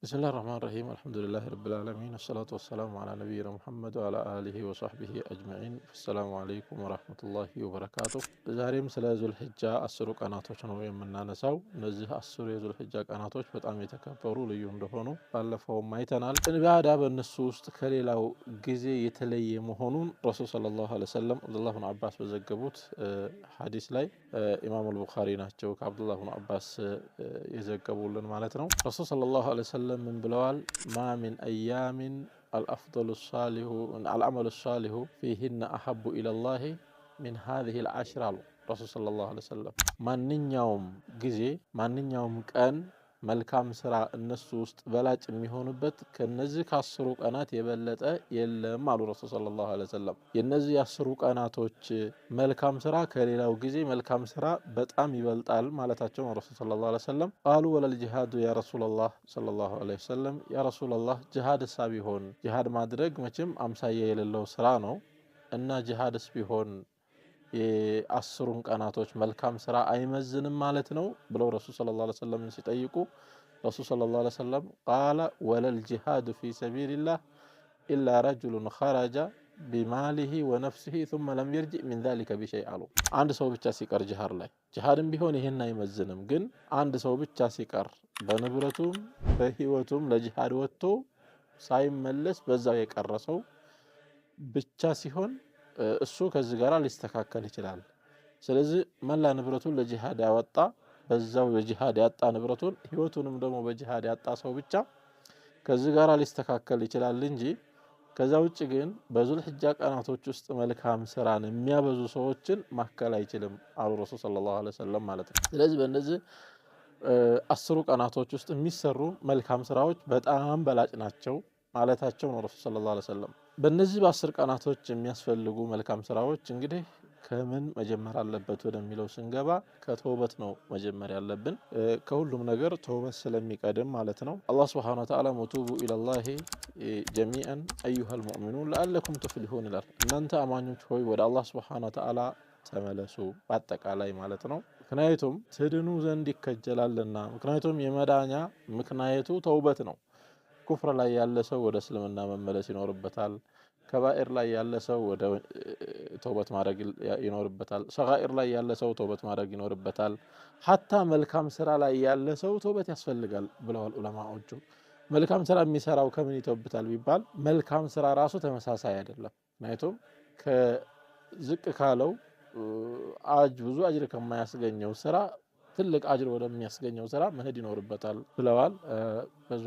بسم الله الرحمن الرحيم الحمد لله رب العالمين الصلاة والسلام على نبينا محمد وعلى آله وصحبه أجمعين السلام عليكم ورحمة الله وبركاته زاريم سلا ذو الحجة السروق أناتوش نويم من نانساو نزه السوري ذو الحجة أناتوش بتأمي تكبروا ليوم دهونو فالفهم ما يتنال إن بعد هذا النصوص تكلي لو جزي يتلي مهونون رسول صلى الله عليه وسلم عبد الله بن عباس بزجبوت حديث لاي إمام البخاري نحجوك عبد الله بن عباس يزجبولن مالتنا رسول صلى الله عليه وسلم من بلوال ما من أيام الأفضل الصالح العمل الصالح فيهن أحب إلى الله من هذه العشر رسول صلى الله عليه وسلم من يوم كان መልካም ስራ እነሱ ውስጥ በላጭ የሚሆኑበት ከነዚህ ከአስሩ ቀናት የበለጠ የለም አሉ ረሱል ሰለላሁ ዐለይሂ ወሰለም የነዚህ የአስሩ ቀናቶች መልካም ስራ ከሌላው ጊዜ መልካም ስራ በጣም ይበልጣል ማለታቸው ነው ረሱል ሰለላሁ ዐለይሂ ወሰለም ቃሉ ወለል ጂሃዱ ያ ረሱላህ ሰለላሁ ዐለይሂ ወሰለም ያ ረሱላህ ጂሃድስ ቢሆን ጂሃድ ማድረግ መቼም አምሳያ የሌለው ስራ ነው እና ጂሃድስ ቢሆን የአስሩን ቀናቶች መልካም ስራ አይመዝንም ማለት ነው ብለው ረሱል ሰለላሁ ዐለይሂ ወሰለም ሲጠይቁ ረሱል ሰለላሁ ዐለይሂ ወሰለም قال ወለል ጂሃዱ ፊ ሰቢልላህ ኢላ ረጁሉን ኸረጀ بماله ونفسه ثم لم يرجع من ذلك بشيء አሉ አንድ ሰው ብቻ ሲቀር ጂሃድ ላይ ጂሃድም ቢሆን ይሄን አይመዝንም ግን አንድ ሰው ብቻ ሲቀር በንብረቱም በህይወቱም ለጂሃድ ወጥቶ ሳይመለስ በዛው የቀረሰው ብቻ ሲሆን እሱ ከዚህ ጋር ሊስተካከል ይችላል ስለዚህ መላ ንብረቱን ለጂሃድ ያወጣ በዛው የጂሃድ ያጣ ንብረቱን ህይወቱንም ደግሞ በጂሃድ ያጣ ሰው ብቻ ከዚህ ጋር ሊስተካከል ይችላል እንጂ ከዛ ውጪ ግን በዙል ሒጃ ቀናቶች ውስጥ መልካም ስራን የሚያበዙ ሰዎችን ማከል አይችልም አሉ ረሱል ሰለላሁ ዐለይሂ ወሰለም ማለት ነው ስለዚህ በእነዚህ አስሩ ቀናቶች ውስጥ የሚሰሩ መልካም ስራዎች በጣም በላጭ ናቸው ማለታቸው ነው ረሱል ሰለላሁ ዐለይሂ ወሰለም በእነዚህ በ10 ቀናቶች የሚያስፈልጉ መልካም ስራዎች እንግዲህ ከምን መጀመር አለበት ወደሚለው ስንገባ ከተውበት ነው መጀመር ያለብን ከሁሉም ነገር ተውበት ስለሚቀድም ማለት ነው አላህ Subhanahu Wa Ta'ala ሙቱቡ ኢለላሂ ጀሚአን አዩሃል ሙእሚኑን ለአለኩም ተፍሊሁን ይላል እናንተ አማኞች ሆይ ወደ አላህ Subhanahu Wa Ta'ala ተመለሱ በአጠቃላይ ማለት ነው ምክንያቱም ትድኑ ዘንድ ይከጀላልና ምክንያቱም የመዳኛ ምክንያቱ ተውበት ነው ኩፍር ላይ ያለ ሰው ወደ እስልምና መመለስ ይኖርበታል ከባኢር ላይ ያለ ሰው ወደ ተውበት ማድረግ ይኖርበታል ሰጋኢር ላይ ያለ ሰው ተውበት ማድረግ ይኖርበታል hatta መልካም ስራ ላይ ያለ ሰው ተውበት ያስፈልጋል ብለዋል ዑለማዎቹ መልካም ስራ የሚሰራው ከምን ይተውበታል ቢባል መልካም ስራ ራሱ ተመሳሳይ አይደለም ምክንያቱም ከዝቅ ካለው ብዙ አጅር ከማያስገኘው ስራ ትልቅ አጅር ወደሚያስገኘው ስራ መሄድ ይኖርበታል ብለዋል በዛ